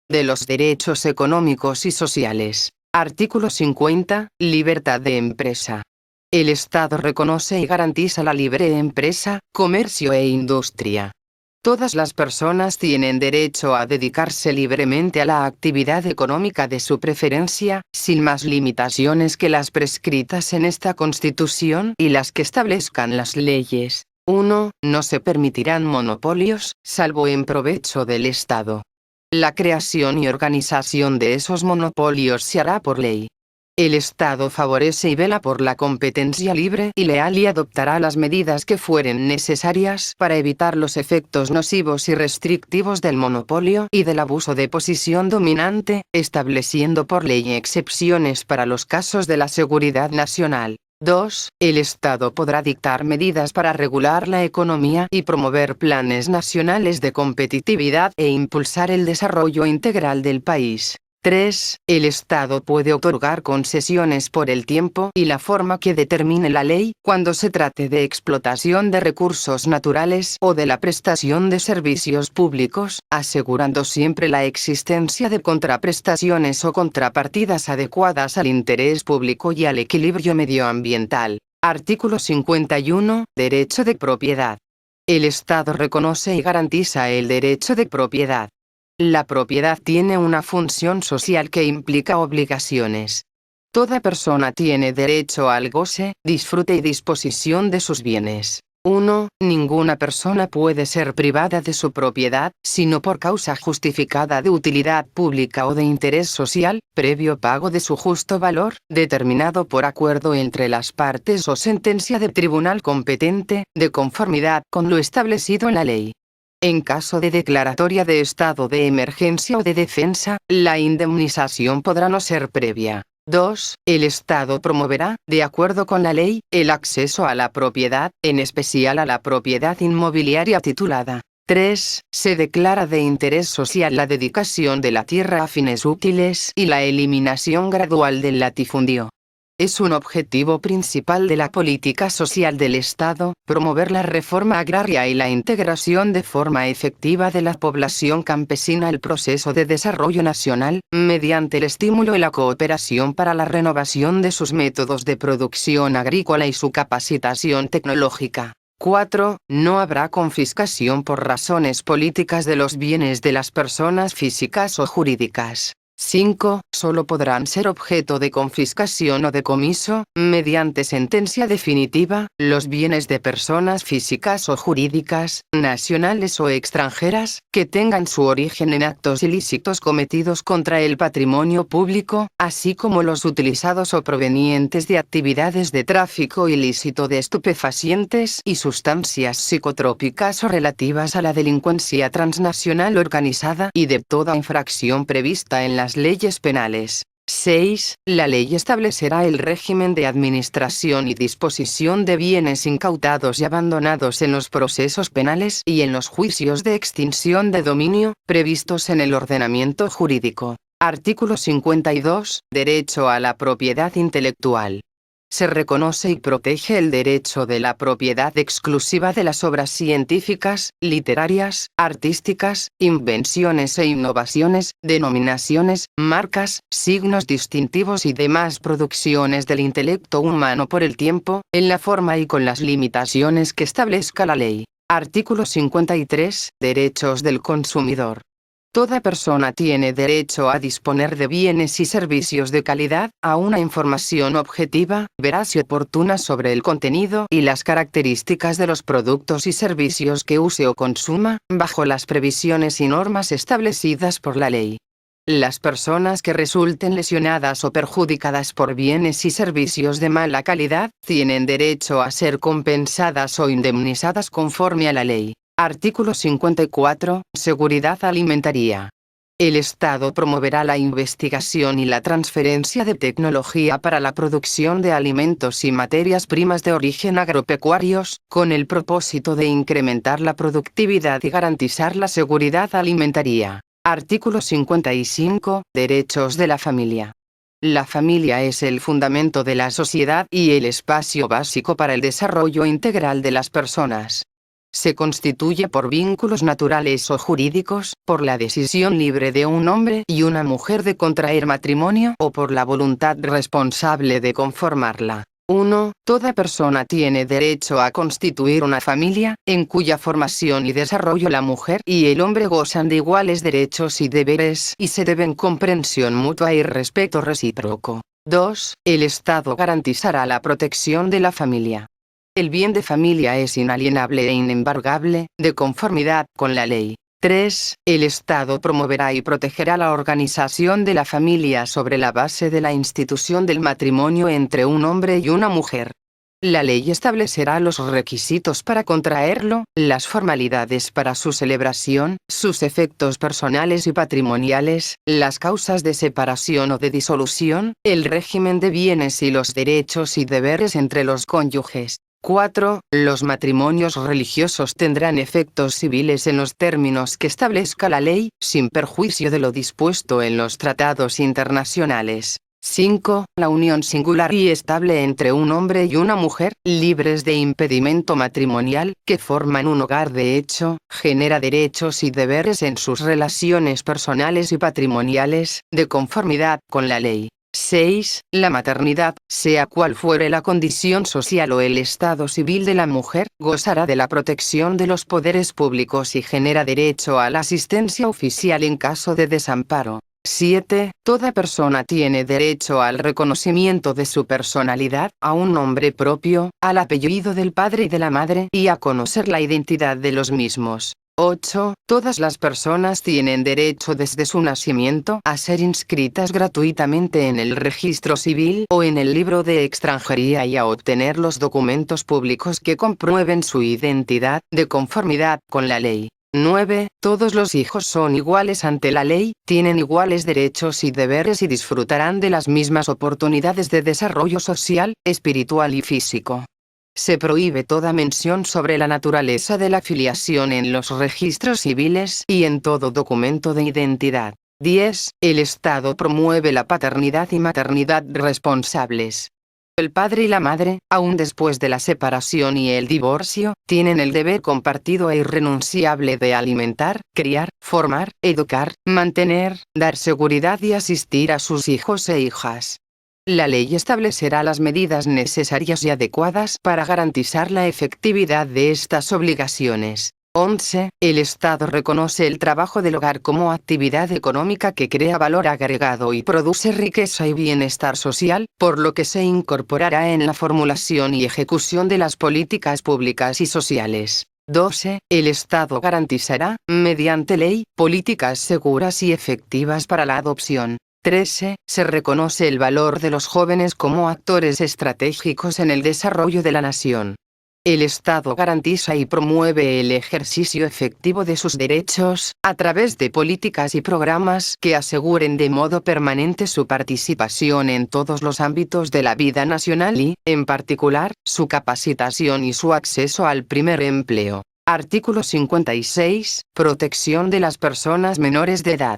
de los derechos económicos y sociales. Artículo 50. Libertad de empresa. El Estado reconoce y garantiza la libre empresa, comercio e industria. Todas las personas tienen derecho a dedicarse libremente a la actividad económica de su preferencia, sin más limitaciones que las prescritas en esta Constitución y las que establezcan las leyes. 1. No se permitirán monopolios, salvo en provecho del Estado. La creación y organización de esos monopolios se hará por ley. El Estado favorece y vela por la competencia libre y leal y adoptará las medidas que fueren necesarias para evitar los efectos nocivos y restrictivos del monopolio y del abuso de posición dominante, estableciendo por ley excepciones para los casos de la seguridad nacional. 2. El Estado podrá dictar medidas para regular la economía y promover planes nacionales de competitividad e impulsar el desarrollo integral del país. 3. El Estado puede otorgar concesiones por el tiempo y la forma que determine la ley, cuando se trate de explotación de recursos naturales o de la prestación de servicios públicos, asegurando siempre la existencia de contraprestaciones o contrapartidas adecuadas al interés público y al equilibrio medioambiental. Artículo 51. Derecho de propiedad. El Estado reconoce y garantiza el derecho de propiedad. La propiedad tiene una función social que implica obligaciones. Toda persona tiene derecho al goce, disfrute y disposición de sus bienes. 1. Ninguna persona puede ser privada de su propiedad, sino por causa justificada de utilidad pública o de interés social, previo pago de su justo valor, determinado por acuerdo entre las partes o sentencia de tribunal competente, de conformidad con lo establecido en la ley. En caso de declaratoria de estado de emergencia o de defensa, la indemnización podrá no ser previa. 2. El Estado promoverá, de acuerdo con la ley, el acceso a la propiedad, en especial a la propiedad inmobiliaria titulada. 3. Se declara de interés social la dedicación de la tierra a fines útiles y la eliminación gradual del latifundio. Es un objetivo principal de la política social del Estado, promover la reforma agraria y la integración de forma efectiva de la población campesina al proceso de desarrollo nacional, mediante el estímulo y la cooperación para la renovación de sus métodos de producción agrícola y su capacitación tecnológica. 4. No habrá confiscación por razones políticas de los bienes de las personas físicas o jurídicas. 5. Solo podrán ser objeto de confiscación o decomiso, mediante sentencia definitiva, los bienes de personas físicas o jurídicas, nacionales o extranjeras, que tengan su origen en actos ilícitos cometidos contra el patrimonio público, así como los utilizados o provenientes de actividades de tráfico ilícito de estupefacientes y sustancias psicotrópicas o relativas a la delincuencia transnacional organizada y de toda infracción prevista en las leyes penales. 6. La ley establecerá el régimen de administración y disposición de bienes incautados y abandonados en los procesos penales y en los juicios de extinción de dominio, previstos en el ordenamiento jurídico. Artículo 52. Derecho a la propiedad intelectual. Se reconoce y protege el derecho de la propiedad exclusiva de las obras científicas, literarias, artísticas, invenciones e innovaciones, denominaciones, marcas, signos distintivos y demás producciones del intelecto humano por el tiempo, en la forma y con las limitaciones que establezca la ley. Artículo 53. Derechos del consumidor. Toda persona tiene derecho a disponer de bienes y servicios de calidad, a una información objetiva, veraz y oportuna sobre el contenido y las características de los productos y servicios que use o consuma, bajo las previsiones y normas establecidas por la ley. Las personas que resulten lesionadas o perjudicadas por bienes y servicios de mala calidad, tienen derecho a ser compensadas o indemnizadas conforme a la ley. Artículo 54. Seguridad alimentaria. El Estado promoverá la investigación y la transferencia de tecnología para la producción de alimentos y materias primas de origen agropecuarios, con el propósito de incrementar la productividad y garantizar la seguridad alimentaria. Artículo 55. Derechos de la familia. La familia es el fundamento de la sociedad y el espacio básico para el desarrollo integral de las personas. Se constituye por vínculos naturales o jurídicos, por la decisión libre de un hombre y una mujer de contraer matrimonio o por la voluntad responsable de conformarla. 1. Toda persona tiene derecho a constituir una familia, en cuya formación y desarrollo la mujer y el hombre gozan de iguales derechos y deberes y se deben comprensión mutua y respeto recíproco. 2. El Estado garantizará la protección de la familia. El bien de familia es inalienable e inembargable, de conformidad con la ley. 3. El Estado promoverá y protegerá la organización de la familia sobre la base de la institución del matrimonio entre un hombre y una mujer. La ley establecerá los requisitos para contraerlo, las formalidades para su celebración, sus efectos personales y patrimoniales, las causas de separación o de disolución, el régimen de bienes y los derechos y deberes entre los cónyuges. 4. Los matrimonios religiosos tendrán efectos civiles en los términos que establezca la ley, sin perjuicio de lo dispuesto en los tratados internacionales. 5. La unión singular y estable entre un hombre y una mujer, libres de impedimento matrimonial, que forman un hogar de hecho, genera derechos y deberes en sus relaciones personales y patrimoniales, de conformidad con la ley. 6. La maternidad, sea cual fuere la condición social o el estado civil de la mujer, gozará de la protección de los poderes públicos y genera derecho a la asistencia oficial en caso de desamparo. 7. Toda persona tiene derecho al reconocimiento de su personalidad, a un nombre propio, al apellido del padre y de la madre y a conocer la identidad de los mismos. 8. Todas las personas tienen derecho desde su nacimiento a ser inscritas gratuitamente en el registro civil o en el libro de extranjería y a obtener los documentos públicos que comprueben su identidad, de conformidad con la ley. 9. Todos los hijos son iguales ante la ley, tienen iguales derechos y deberes y disfrutarán de las mismas oportunidades de desarrollo social, espiritual y físico. Se prohíbe toda mención sobre la naturaleza de la filiación en los registros civiles y en todo documento de identidad. 10. El Estado promueve la paternidad y maternidad responsables. El padre y la madre, aun después de la separación y el divorcio, tienen el deber compartido e irrenunciable de alimentar, criar, formar, educar, mantener, dar seguridad y asistir a sus hijos e hijas. La ley establecerá las medidas necesarias y adecuadas para garantizar la efectividad de estas obligaciones. 11. El Estado reconoce el trabajo del hogar como actividad económica que crea valor agregado y produce riqueza y bienestar social, por lo que se incorporará en la formulación y ejecución de las políticas públicas y sociales. 12. El Estado garantizará, mediante ley, políticas seguras y efectivas para la adopción. 13. Se reconoce el valor de los jóvenes como actores estratégicos en el desarrollo de la nación. El Estado garantiza y promueve el ejercicio efectivo de sus derechos, a través de políticas y programas que aseguren de modo permanente su participación en todos los ámbitos de la vida nacional y, en particular, su capacitación y su acceso al primer empleo. Artículo 56. Protección de las personas menores de edad.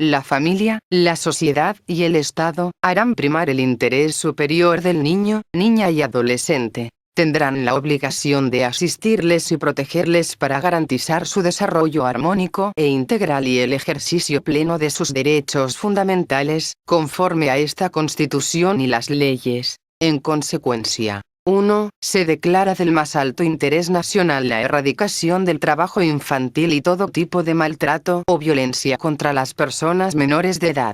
La familia, la sociedad y el Estado harán primar el interés superior del niño, niña y adolescente. Tendrán la obligación de asistirles y protegerles para garantizar su desarrollo armónico e integral y el ejercicio pleno de sus derechos fundamentales, conforme a esta Constitución y las leyes. En consecuencia, 1. Se declara del más alto interés nacional la erradicación del trabajo infantil y todo tipo de maltrato o violencia contra las personas menores de edad.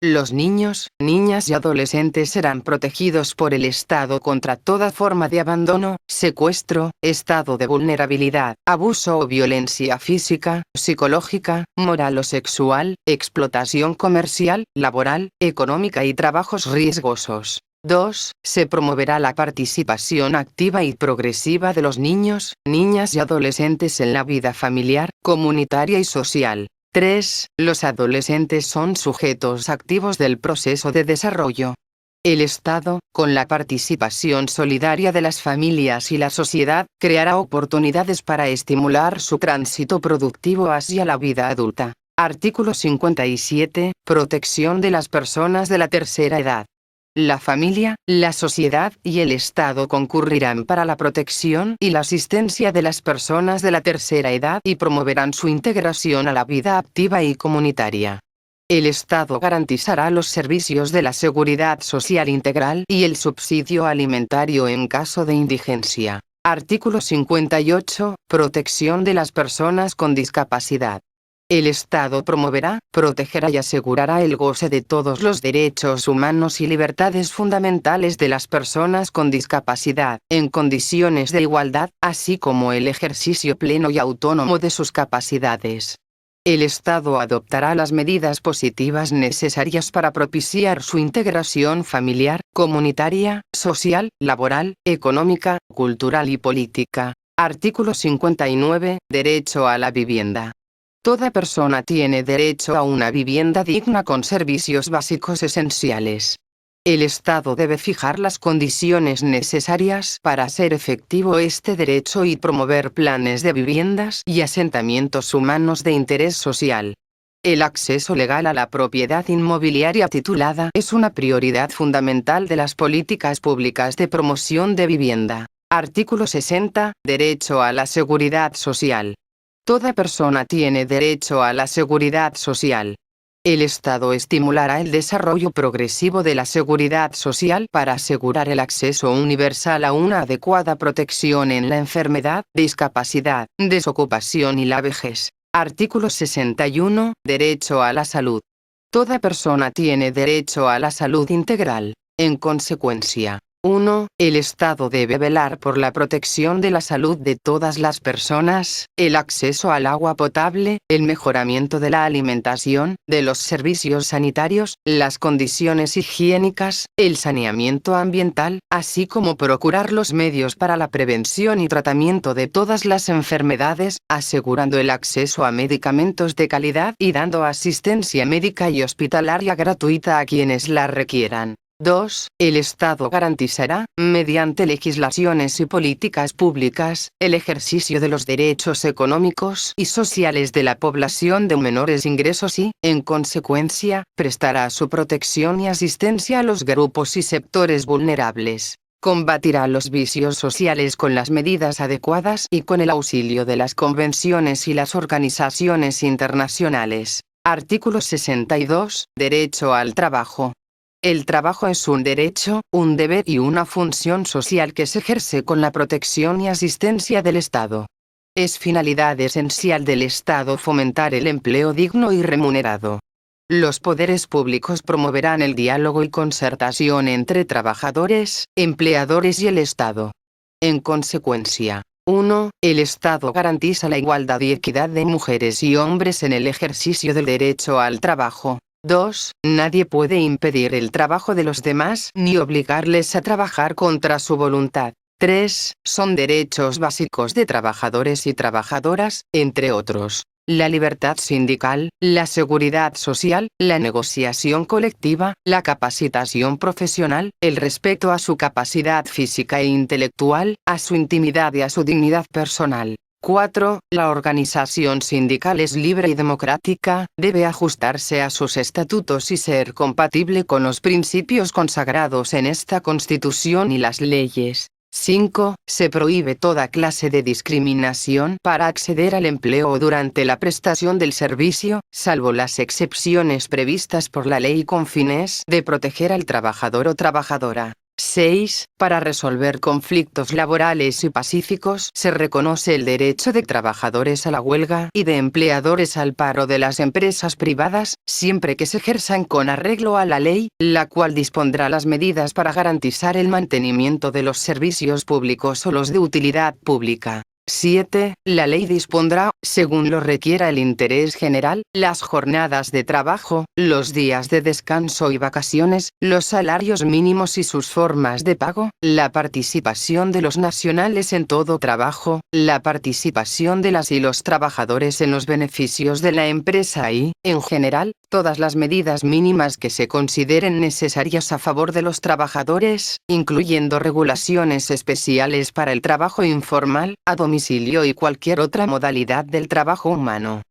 Los niños, niñas y adolescentes serán protegidos por el Estado contra toda forma de abandono, secuestro, estado de vulnerabilidad, abuso o violencia física, psicológica, moral o sexual, explotación comercial, laboral, económica y trabajos riesgosos. 2. Se promoverá la participación activa y progresiva de los niños, niñas y adolescentes en la vida familiar, comunitaria y social. 3. Los adolescentes son sujetos activos del proceso de desarrollo. El Estado, con la participación solidaria de las familias y la sociedad, creará oportunidades para estimular su tránsito productivo hacia la vida adulta. Artículo 57. Protección de las personas de la tercera edad. La familia, la sociedad y el Estado concurrirán para la protección y la asistencia de las personas de la tercera edad y promoverán su integración a la vida activa y comunitaria. El Estado garantizará los servicios de la seguridad social integral y el subsidio alimentario en caso de indigencia. Artículo 58. Protección de las personas con discapacidad. El Estado promoverá, protegerá y asegurará el goce de todos los derechos humanos y libertades fundamentales de las personas con discapacidad, en condiciones de igualdad, así como el ejercicio pleno y autónomo de sus capacidades. El Estado adoptará las medidas positivas necesarias para propiciar su integración familiar, comunitaria, social, laboral, económica, cultural y política. Artículo 59. Derecho a la vivienda. Toda persona tiene derecho a una vivienda digna con servicios básicos esenciales. El Estado debe fijar las condiciones necesarias para hacer efectivo este derecho y promover planes de viviendas y asentamientos humanos de interés social. El acceso legal a la propiedad inmobiliaria titulada es una prioridad fundamental de las políticas públicas de promoción de vivienda. Artículo 60. Derecho a la seguridad social. Toda persona tiene derecho a la seguridad social. El Estado estimulará el desarrollo progresivo de la seguridad social para asegurar el acceso universal a una adecuada protección en la enfermedad, discapacidad, desocupación y la vejez. Artículo 61. Derecho a la salud. Toda persona tiene derecho a la salud integral. En consecuencia, 1. El Estado debe velar por la protección de la salud de todas las personas, el acceso al agua potable, el mejoramiento de la alimentación, de los servicios sanitarios, las condiciones higiénicas, el saneamiento ambiental, así como procurar los medios para la prevención y tratamiento de todas las enfermedades, asegurando el acceso a medicamentos de calidad y dando asistencia médica y hospitalaria gratuita a quienes la requieran. 2. El Estado garantizará, mediante legislaciones y políticas públicas, el ejercicio de los derechos económicos y sociales de la población de menores ingresos y, en consecuencia, prestará su protección y asistencia a los grupos y sectores vulnerables. Combatirá los vicios sociales con las medidas adecuadas y con el auxilio de las convenciones y las organizaciones internacionales. Artículo 62. Derecho al trabajo. El trabajo es un derecho, un deber y una función social que se ejerce con la protección y asistencia del Estado. Es finalidad esencial del Estado fomentar el empleo digno y remunerado. Los poderes públicos promoverán el diálogo y concertación entre trabajadores, empleadores y el Estado. En consecuencia, 1. El Estado garantiza la igualdad y equidad de mujeres y hombres en el ejercicio del derecho al trabajo. 2. Nadie puede impedir el trabajo de los demás ni obligarles a trabajar contra su voluntad. 3. Son derechos básicos de trabajadores y trabajadoras, entre otros, la libertad sindical, la seguridad social, la negociación colectiva, la capacitación profesional, el respeto a su capacidad física e intelectual, a su intimidad y a su dignidad personal. 4. La organización sindical es libre y democrática, debe ajustarse a sus estatutos y ser compatible con los principios consagrados en esta Constitución y las leyes. 5. Se prohíbe toda clase de discriminación para acceder al empleo o durante la prestación del servicio, salvo las excepciones previstas por la ley con fines de proteger al trabajador o trabajadora. 6. Para resolver conflictos laborales y pacíficos se reconoce el derecho de trabajadores a la huelga y de empleadores al paro de las empresas privadas, siempre que se ejerzan con arreglo a la ley, la cual dispondrá las medidas para garantizar el mantenimiento de los servicios públicos o los de utilidad pública. 7. La ley dispondrá, según lo requiera el interés general, las jornadas de trabajo, los días de descanso y vacaciones, los salarios mínimos y sus formas de pago, la participación de los nacionales en todo trabajo, la participación de las y los trabajadores en los beneficios de la empresa y, en general, todas las medidas mínimas que se consideren necesarias a favor de los trabajadores, incluyendo regulaciones especiales para el trabajo informal, a domicilio y cualquier otra modalidad del trabajo humano.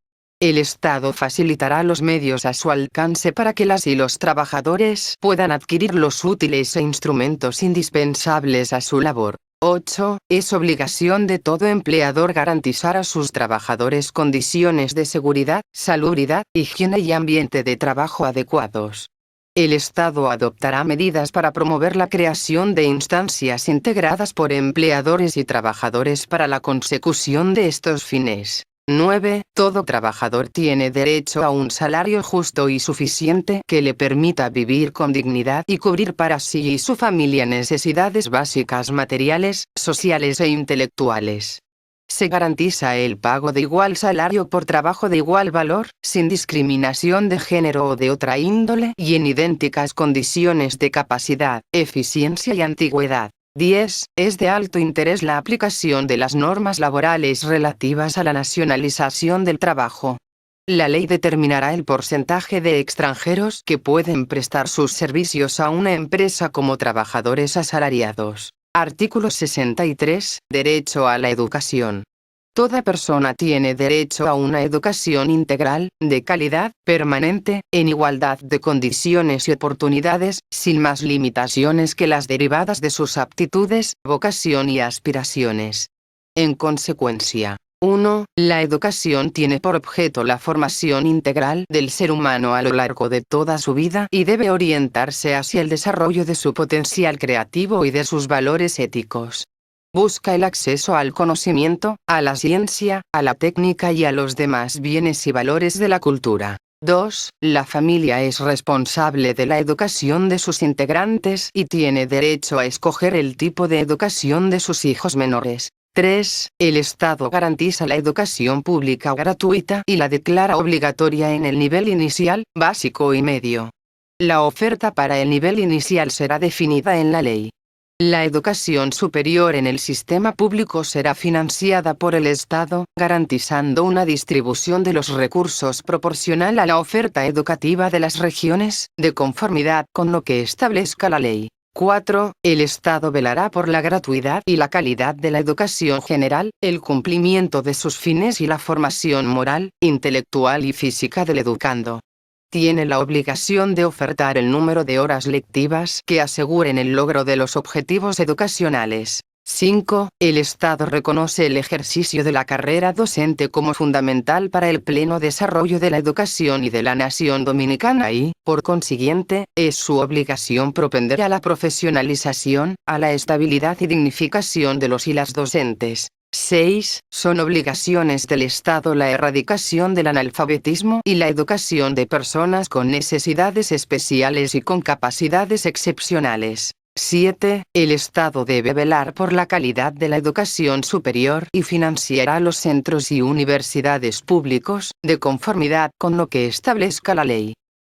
El Estado facilitará los medios a su alcance para que las y los trabajadores puedan adquirir los útiles e instrumentos indispensables a su labor. 8. Es obligación de todo empleador garantizar a sus trabajadores condiciones de seguridad, salubridad, higiene y ambiente de trabajo adecuados. El Estado adoptará medidas para promover la creación de instancias integradas por empleadores y trabajadores para la consecución de estos fines. 9. Todo trabajador tiene derecho a un salario justo y suficiente que le permita vivir con dignidad y cubrir para sí y su familia necesidades básicas materiales, sociales e intelectuales. Se garantiza el pago de igual salario por trabajo de igual valor, sin discriminación de género o de otra índole y en idénticas condiciones de capacidad, eficiencia y antigüedad. 10. Es de alto interés la aplicación de las normas laborales relativas a la nacionalización del trabajo. La ley determinará el porcentaje de extranjeros que pueden prestar sus servicios a una empresa como trabajadores asalariados. Artículo 63. Derecho a la educación. Toda persona tiene derecho a una educación integral, de calidad, permanente, en igualdad de condiciones y oportunidades, sin más limitaciones que las derivadas de sus aptitudes, vocación y aspiraciones. En consecuencia, 1. La educación tiene por objeto la formación integral del ser humano a lo largo de toda su vida y debe orientarse hacia el desarrollo de su potencial creativo y de sus valores éticos. Busca el acceso al conocimiento, a la ciencia, a la técnica y a los demás bienes y valores de la cultura. 2. La familia es responsable de la educación de sus integrantes y tiene derecho a escoger el tipo de educación de sus hijos menores. 3. El Estado garantiza la educación pública gratuita y la declara obligatoria en el nivel inicial, básico y medio. La oferta para el nivel inicial será definida en la ley. La educación superior en el sistema público será financiada por el Estado, garantizando una distribución de los recursos proporcional a la oferta educativa de las regiones, de conformidad con lo que establezca la ley. 4. El Estado velará por la gratuidad y la calidad de la educación general, el cumplimiento de sus fines y la formación moral, intelectual y física del educando. Tiene la obligación de ofertar el número de horas lectivas que aseguren el logro de los objetivos educacionales. 5. El Estado reconoce el ejercicio de la carrera docente como fundamental para el pleno desarrollo de la educación y de la nación dominicana y, por consiguiente, es su obligación propender a la profesionalización, a la estabilidad y dignificación de los y las docentes. 6. Son obligaciones del Estado la erradicación del analfabetismo y la educación de personas con necesidades especiales y con capacidades excepcionales. 7. El Estado debe velar por la calidad de la educación superior y financiará los centros y universidades públicos, de conformidad con lo que establezca la ley.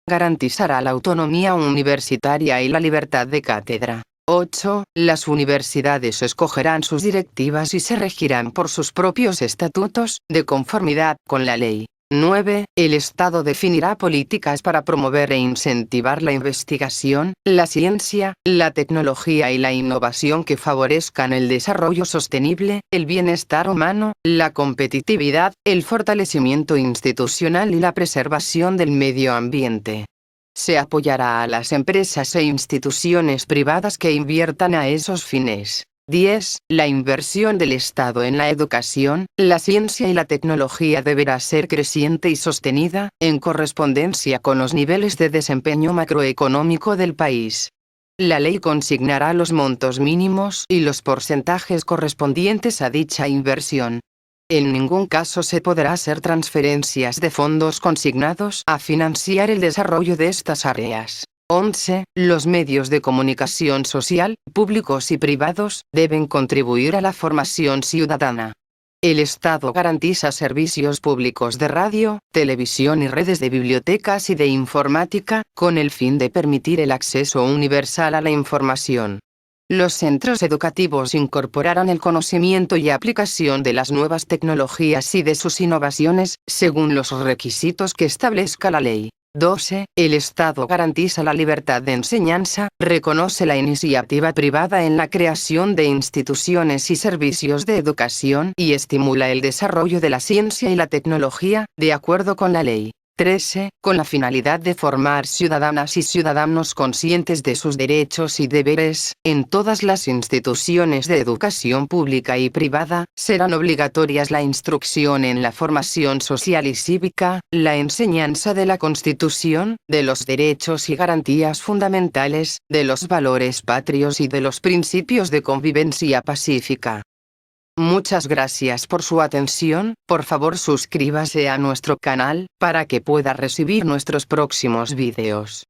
Garantizará la autonomía universitaria y la libertad de cátedra. 8. Las universidades escogerán sus directivas y se regirán por sus propios estatutos, de conformidad con la ley. 9. El Estado definirá políticas para promover e incentivar la investigación, la ciencia, la tecnología y la innovación que favorezcan el desarrollo sostenible, el bienestar humano, la competitividad, el fortalecimiento institucional y la preservación del medio ambiente. Se apoyará a las empresas e instituciones privadas que inviertan a esos fines. 10. La inversión del Estado en la educación, la ciencia y la tecnología deberá ser creciente y sostenida, en correspondencia con los niveles de desempeño macroeconómico del país. La ley consignará los montos mínimos y los porcentajes correspondientes a dicha inversión. En ningún caso se podrá hacer transferencias de fondos consignados a financiar el desarrollo de estas áreas. 11. Los medios de comunicación social, públicos y privados, deben contribuir a la formación ciudadana. El Estado garantiza servicios públicos de radio, televisión y redes de bibliotecas y de informática, con el fin de permitir el acceso universal a la información. Los centros educativos incorporarán el conocimiento y aplicación de las nuevas tecnologías y de sus innovaciones, según los requisitos que establezca la ley. 12. El Estado garantiza la libertad de enseñanza, reconoce la iniciativa privada en la creación de instituciones y servicios de educación y estimula el desarrollo de la ciencia y la tecnología, de acuerdo con la ley. 13. Con la finalidad de formar ciudadanas y ciudadanos conscientes de sus derechos y deberes, en todas las instituciones de educación pública y privada, serán obligatorias la instrucción en la formación social y cívica, la enseñanza de la Constitución, de los derechos y garantías fundamentales, de los valores patrios y de los principios de convivencia pacífica. Muchas gracias por su atención. Por favor suscríbase a nuestro canal, para que pueda recibir nuestros próximos videos.